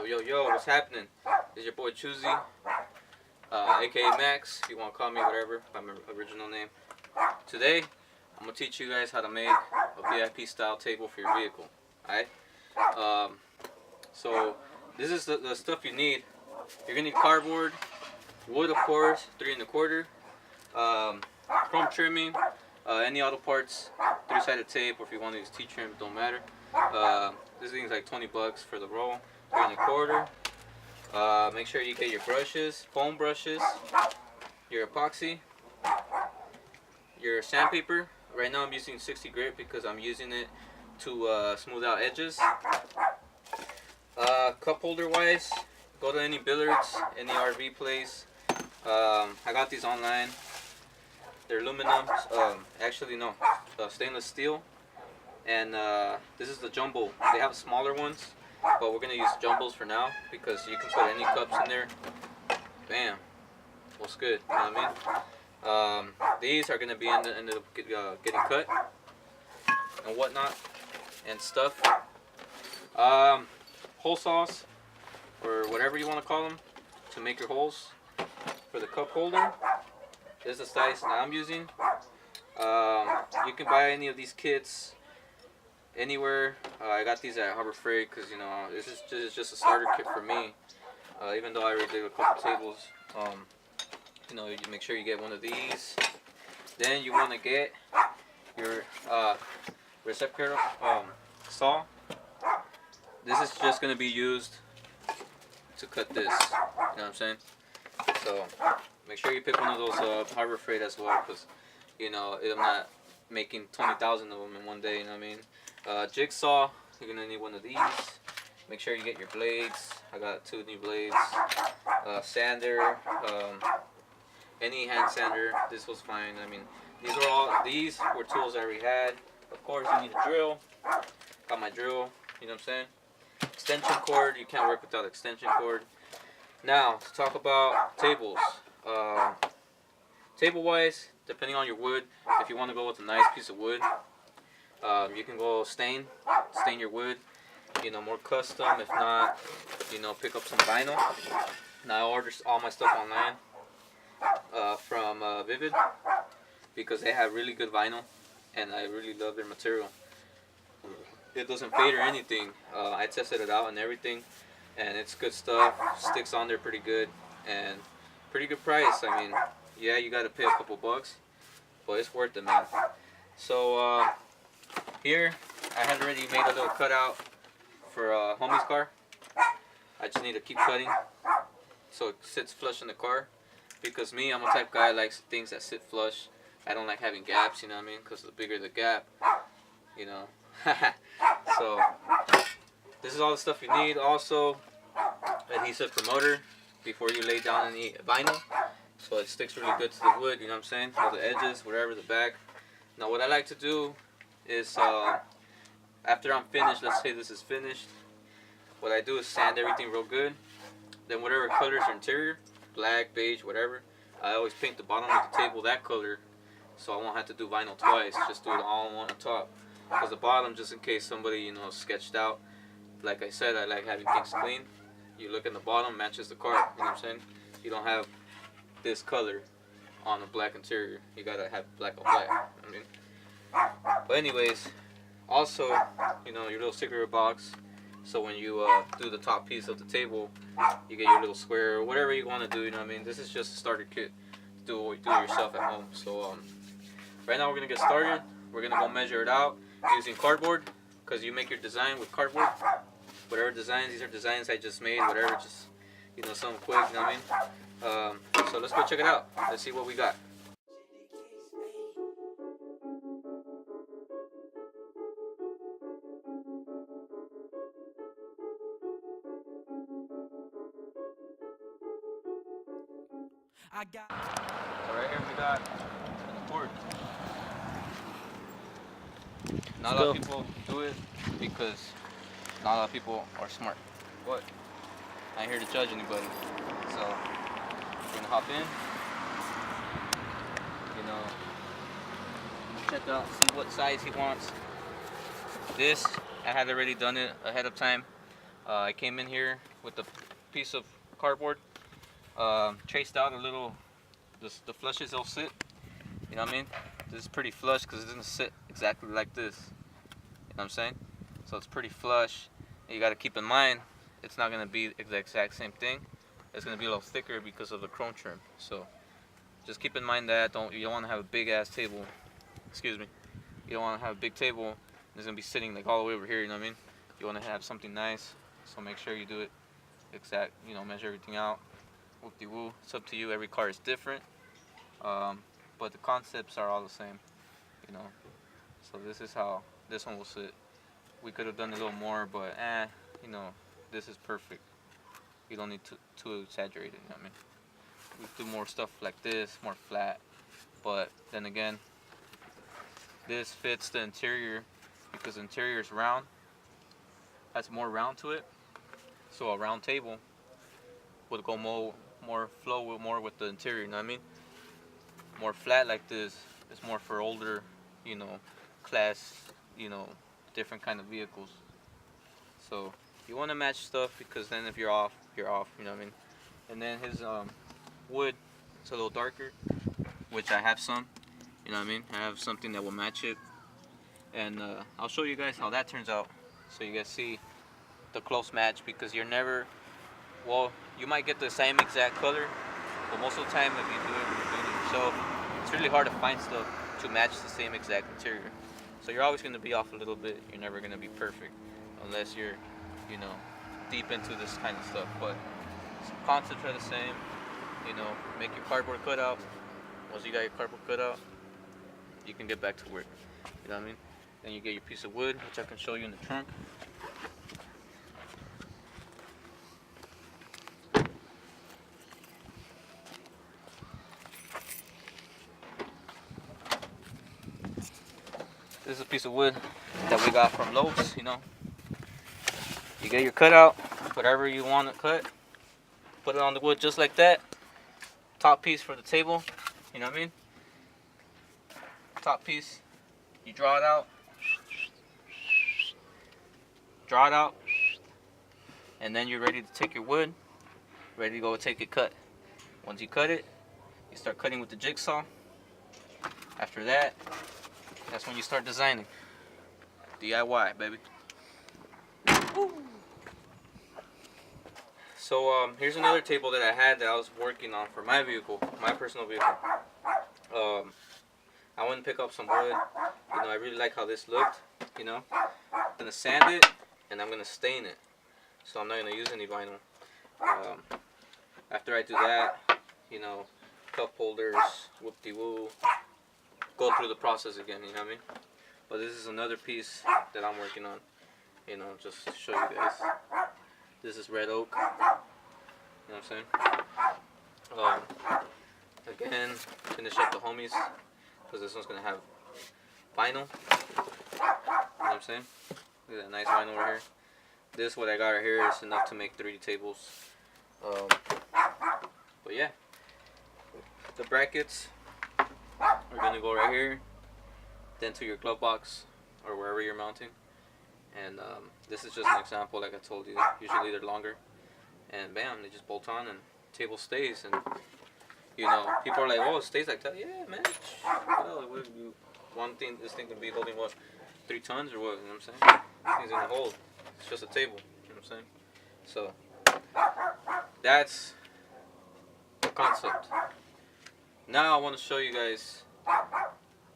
Yo, what's happening? This is your boy Choosy, aka Max, if you want to call me whatever, by my original name. Today, I'm going to teach you guys how to make a VIP style table for your vehicle. Alright? So, this is the stuff you need. You're going to need cardboard, wood of course, 3 1/4, chrome trimming, any auto parts, 3-sided tape, or if you want to use T-trim, don't matter. This thing's like $20 for the roll, 3 1/4. Make sure you get your brushes, foam brushes, your epoxy, your sandpaper. Right now I'm using 60 grit because I'm using it to smooth out edges. Cup holder wise, go to any Billards, any RV place. I got these online. They're aluminum, actually no, stainless steel. And this is the jumbo. They have smaller ones, but we're gonna use jumbos for now because you can put any cups in there. Bam, what's good? You know what I mean? These are gonna be in the getting cut and whatnot and stuff. Hole saws or whatever you want to call them to make your holes for the cup holder. This is the size that I'm using. You can buy any of these kits anywhere. I got these at Harbor Freight because, you know, this is just a starter kit for me. Even though I already did a couple tables, you know, you make sure you get one of these. Then you want to get your receptacle saw. This is just going to be used to cut this. You know what I'm saying? So make sure you pick one of those Harbor Freight as well, because, you know, I'm not making 20,000 of them in one day. You know what I mean? Jigsaw, you're gonna need one of these. Make sure you get your blades. I got 2 new blades. Sander, any hand sander. This was fine. I mean, these were tools I already had. Of course, you need a drill. Got my drill. You know what I'm saying? Extension cord. You can't work without extension cord. Now to talk about tables. Table wise, depending on your wood, if you want to go with a nice piece of wood, you can go stain your wood, you know, more custom. If not, you know, pick up some vinyl. Now I ordered all my stuff online from Vivid because they have really good vinyl and I really love their material. It doesn't fade or anything. I tested it out and everything, and it's good stuff. Sticks on there pretty good and pretty good price. I mean, yeah, you got to pay a couple bucks, but it's worth it, man. So here I had already made a little cutout for homie's car. I just need to keep cutting so it sits flush in the car, because me, I'm a type of guy that likes things that sit flush. I don't like having gaps, you know what I mean, because the bigger the gap, you know. So this is all the stuff you need. Also, adhesive promoter before you lay down any vinyl, so it sticks really good to the wood, you know what I'm saying, all the edges, whatever, the back. Now what I like to do is, after I'm finished, let's say this is finished, what I do is sand everything real good. Then whatever colors are interior, black, beige, whatever, I always paint the bottom of the table that color, so I won't have to do vinyl twice, just do it all on one on top. Because the bottom, just in case somebody, you know, sketched out, like I said, I like having things clean. You look in the bottom, matches the car, you know what I'm saying? You don't have this color on a black interior. You gotta have black on black, I mean. But anyways, also, you know, your little cigarette box, so when you do the top piece of the table, you get your little square or whatever you want to do, you know what I mean? This is just a starter kit to do it yourself at home. So right now we're gonna get started. We're gonna go measure it out using cardboard, because you make your design with cardboard. Whatever designs, these are designs I just made, whatever, just, you know, something quick, you know what I mean? So let's go check it out. Let's see what we got. So right here we got the cord. Not a lot of people do it because not a lot of people are smart. But I ain't here to judge anybody. So we're gonna hop in. You know, check out, see what size he wants. This, I had already done it ahead of time. I came in here with a piece of cardboard, traced out a little, the flushes they'll sit, you know what I mean? This is pretty flush because it doesn't sit exactly like this, you know what I'm saying? So it's pretty flush, and you got to keep in mind, it's not going to be the exact same thing. It's going to be a little thicker because of the chrome trim. So just keep in mind that you don't want to have a big ass table, excuse me, you don't want to have a big table, and it's going to be sitting like all the way over here, you know what I mean? You want to have something nice, so make sure you do it exact, you know, measure everything out. Whoop-de-woo. It's up to you. Every car is different, but the concepts are all the same, you know. So this is how this one will sit. We could have done a little more, but you know, this is perfect. You don't need to exaggerate it, you know what I mean? We do more stuff like this, more flat, but then again, this fits the interior because the interior is round, has more round to it, so a round table would go more flow more with the interior, you know what I mean? More flat like this is more for older, you know, class, you know, different kind of vehicles. So you want to match stuff because then if you're off, you know what I mean? And then his wood, it's a little darker, which I have some, you know what I mean? I have something that will match it, and I'll show you guys how that turns out, so you guys see the close match, because you're never, well, you might get the same exact color, but most of the time if you're doing it yourself, it's really hard to find stuff to match the same exact interior. So you're always going to be off a little bit. You're never going to be perfect unless you're, you know, deep into this kind of stuff. But concepts are the same. You know, make your cardboard cutout. Once you got your cardboard cutout, you can get back to work. You know what I mean? Then you get your piece of wood, which I can show you in the trunk. This is a piece of wood that we got from Lowe's, you know. You get your cutout, whatever you want to cut, put it on the wood just like that. Top piece for the table, you know what I mean? Top piece, you draw it out, and then you're ready to take your wood, ready to go take it cut. Once you cut it, you start cutting with the jigsaw. After that, that's when you start designing. DIY, baby. Woo. So here's another table that I had that I was working on for my vehicle, my personal vehicle. I went and pick up some wood. You know, I really like how this looked. You know, I'm gonna sand it and I'm gonna stain it. So I'm not gonna use any vinyl. After I do that, you know, cup holders, whoop-de-woo, go through the process again. You know what I mean? But this is another piece that I'm working on. You know, just to show you guys. This is red oak. You know what I'm saying? Again, finish up the homies, because this one's gonna have vinyl. You know what I'm saying? Look at that nice vinyl right here. This, what I got right here, is enough to make 3 tables. But yeah, the brackets are gonna go right here, then to your glove box or wherever you're mounting. And this is just an example, like I told you. Usually they're longer, and bam, they just bolt on and table stays. And you know, people are like, oh, it stays like that. Yeah, man. Well, this thing could be holding what, 3 tons or what? You know what I'm saying? This thing's gonna hold. It's just a table. You know what I'm saying? So that's the concept. Now I want to show you guys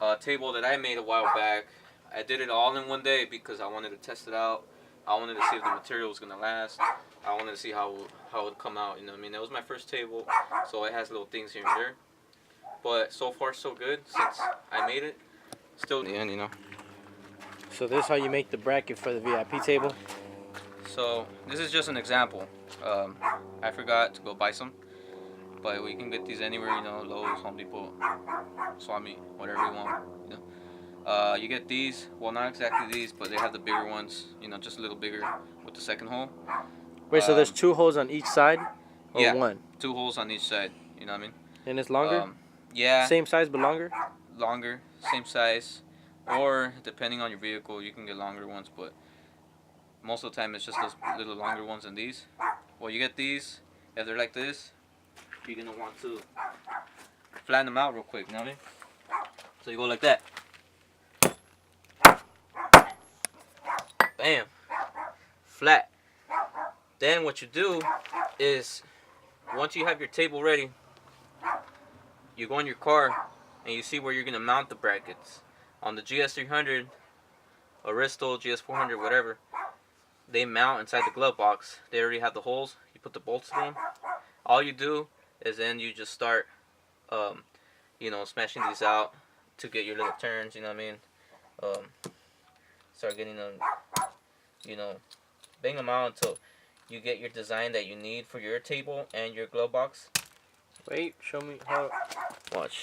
a table that I made a while back. I did it all in one day because I wanted to test it out. I wanted to see if the material was gonna last. I wanted to see how it would come out. You know what I mean? That was my first table, so it has little things here and there. But so far so good since I made it. Still in the end, you know. So this is how you make the bracket for the VIP table? So this is just an example. I forgot to go buy some, but we can get these anywhere, you know, Lowe's, Home Depot, Swami, whatever you want, you know. You get these, well, not exactly these, but they have the bigger ones, you know, just a little bigger with the second hole. Wait, so there's 2 holes on each side? Or yeah, 1? 2 holes on each side, you know what I mean? And it's longer? Yeah. Same size but longer? Longer, same size, or depending on your vehicle, you can get longer ones, but Most of the time it's just those little longer ones than these. Well, you get these, if they're like this, you're gonna want to flatten them out real quick, you know what I mean? So you go like that. Bam. Flat. Then what you do is, once you have your table ready, you go in your car and you see where you're gonna mount the brackets. On the GS300, Aristo, GS400, whatever, they mount inside the glove box. They already have the holes. You put the bolts through them. All you do is then you just start, smashing these out to get your little turns. You know what I mean? Start getting them, bang them out until you get your design that you need for your table and your glove box. Wait, show me how. Watch.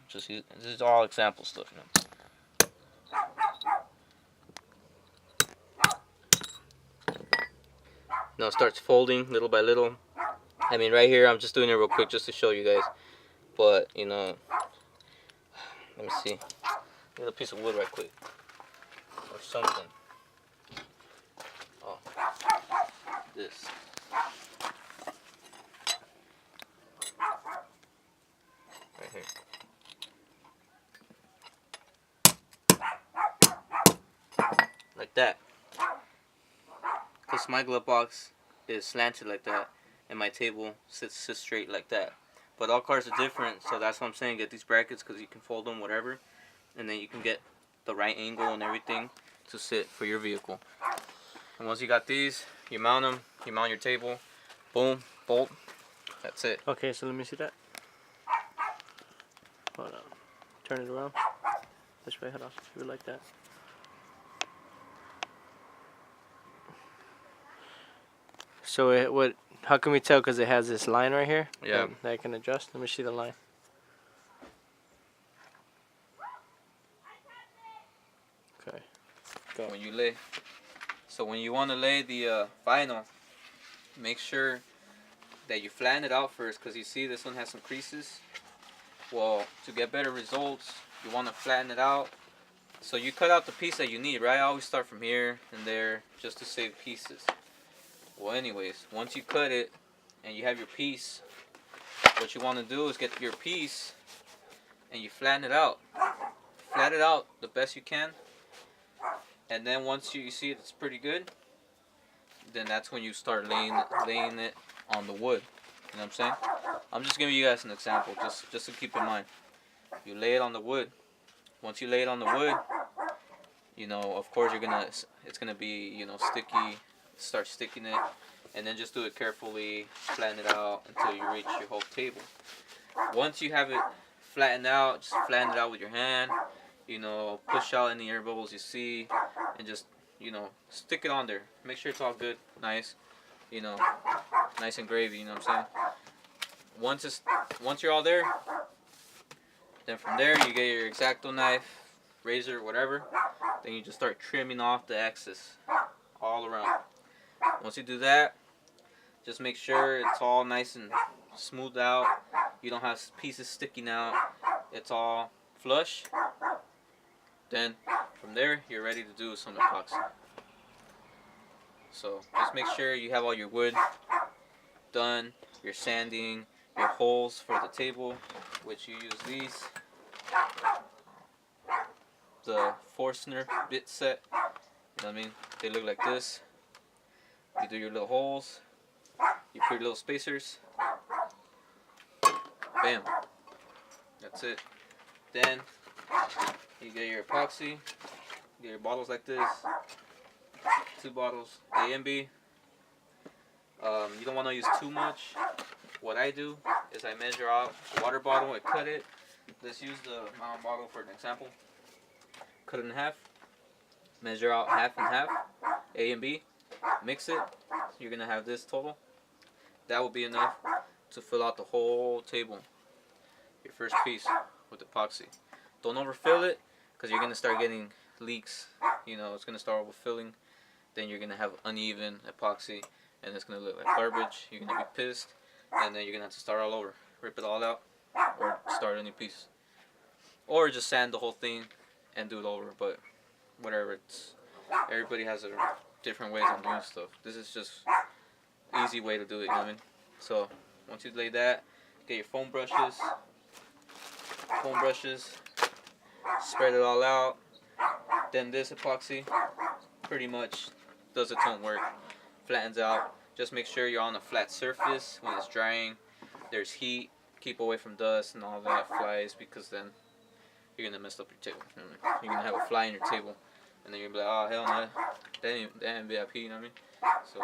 Just use, this is all example stuff. Now it starts folding little by little. I mean, right here, I'm just doing it real quick just to show you guys. But, let me see. Get a piece of wood right quick. Or something. Oh. This. Right here. Like that. Because my glove box is slanted like that, and my table sits straight like that. But all cars are different, so that's what I'm saying. Get these brackets because you can fold them, whatever, and then you can get the right angle and everything to sit for your vehicle. And once you got these, you mount them, you mount your table, boom, bolt. That's it. Okay, so let me see that. Hold on. Turn it around. This way, hold on. Keep it like that. So what? How can we tell? Because it has this line right here. Yeah. That I can adjust. Let me see the line. Okay. Go. When you lay, so when you want to lay the vinyl, make sure that you flatten it out first, because you see this one has some creases. Well, to get better results, you want to flatten it out. So you cut out the piece that you need, right? I always start from here and there just to save pieces. Well, anyways, once you cut it and you have your piece, what you want to do is get your piece and you flatten it out. Flatten it out the best you can. And then once you see it's pretty good, then that's when you start laying it on the wood. You know what I'm saying? I'm just giving you guys an example, just to keep in mind. You lay it on the wood. Once you lay it on the wood, of course it's gonna be, sticky. Start sticking it, and then just do it carefully, flatten it out until you reach your whole table. Once you have it flattened out, just flatten it out with your hand, push out any air bubbles you see, and just, stick it on there. Make sure it's all good, nice, nice and gravy, you know what I'm saying? Once you're all there, then from there you get your X-Acto knife, razor, whatever, then you just start trimming off the excess all around. Once you do that, just make sure it's all nice and smoothed out. You don't have pieces sticking out. It's all flush. Then from there, you're ready to do some epoxy. So just make sure you have all your wood done, your sanding, your holes for the table, which you use these. The Forstner bit set. You know what I mean? They look like this. You do your little holes, you put your little spacers, bam, that's it. Then you get your epoxy, get your bottles like this, 2 bottles, A and B. You don't want to use too much. What I do is I measure out the water bottle, I cut it. Let's use the mountain bottle for an example. Cut it in half, measure out half and half, A and B. Mix it, you're going to have this total. That will be enough to fill out the whole table, your first piece with epoxy. Don't overfill it, because you're going to start getting leaks. It's going to start overfilling. Then you're going to have uneven epoxy, and it's going to look like garbage. You're going to be pissed, and then you're going to have to start all over. Rip it all out, or start a new piece. Or just sand the whole thing and do it over, but whatever, Everybody has a different ways of doing stuff. This is just easy way to do it, you know what I mean? So once you lay that, get your foam brushes, spread it all out. Then this epoxy pretty much does its own work, flattens out. Just make sure you're on a flat surface when it's drying. There's heat, keep away from dust and all that, flies, because then you're gonna mess up your table. You know what I mean? You're gonna have a fly in your table, and then you're gonna be like, oh hell no, that ain't VIP, you know what I mean? So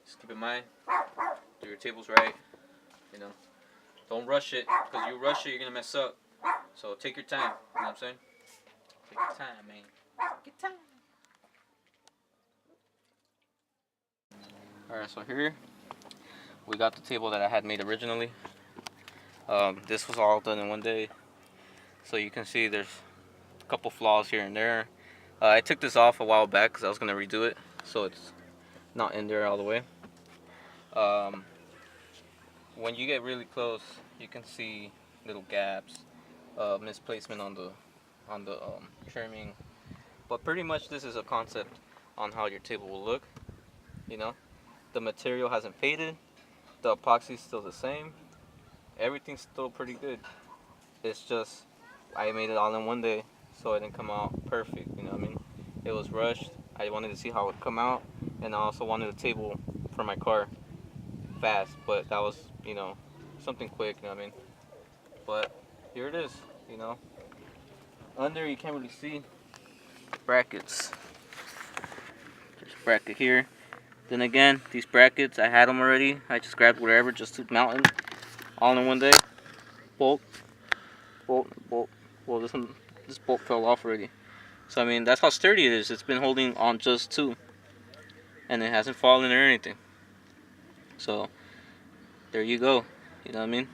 just keep in mind, do your tables right, you know. Don't rush it, because you rush it, you're gonna mess up. So take your time, you know what I'm saying? Take your time, man. Take your time. Alright, so here we got the table that I had made originally. This was all done in one day. So you can see there's a couple flaws here and there. I took this off a while back because I was going to redo it. So it's not in there all the way. When you get really close, you can see little gaps, misplacement on the trimming. But pretty much this is a concept on how your table will look. You know, the material hasn't faded. The epoxy is still the same. Everything's still pretty good. It's just I made it all in one day, so it didn't come out perfect. You know what I mean? It was rushed. I wanted to see how it would come out, and I also wanted a table for my car fast. But that was, you know, something quick. You know what I mean? But here it is. You know, under you can't really see brackets. There's a bracket here. Then again, these brackets, I had them already. I just grabbed whatever just to mount them all in one day. Bolt. Well, this bolt fell off already. So I mean, that's how sturdy it is. It's been holding on just two, and it hasn't fallen or anything. So there you go. You know what I mean?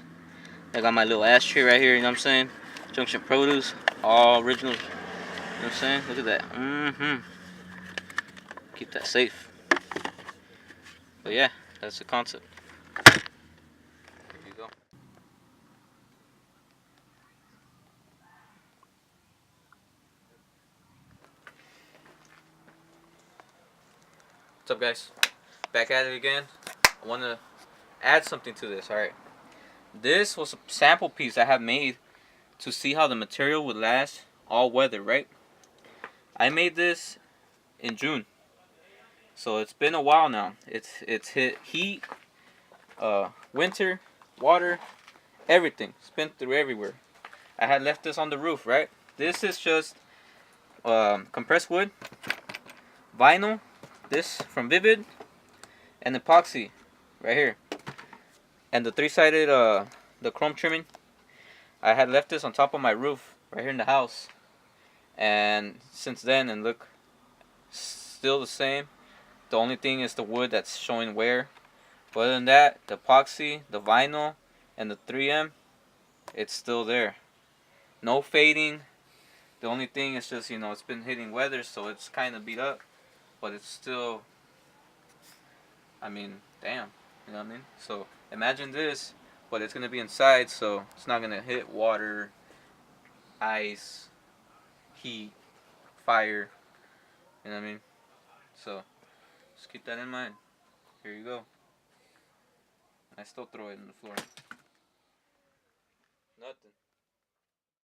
I got my little ashtray right here. You know what I'm saying? Junction Produce, all original. You know what I'm saying? Look at that. Keep that safe. But yeah, that's the concept. There you go. What's up, guys? Back at it again. I want to add something to this. Alright. This was a sample piece I have made to see how the material would last all weather, right? I made this in June. So it's been a while now. It's hit heat, winter, water, everything. It's been through everywhere. I had left this on the roof, right? This is just compressed wood, vinyl, this from Vivid, and epoxy right here. And the three-sided the chrome trimming. I had left this on top of my roof right here in the house. And since then, and look, still the same. The only thing is the wood that's showing wear. But other than that, the epoxy, the vinyl, and the 3M, it's still there. No fading. The only thing is just, you know, it's been hitting weather, so it's kind of beat up. But it's still, I mean, damn. You know what I mean? So imagine this, but it's going to be inside, so it's not going to hit water, ice, heat, fire. You know what I mean? So just keep that in mind. Here you go. I still throw it on the floor. Nothing.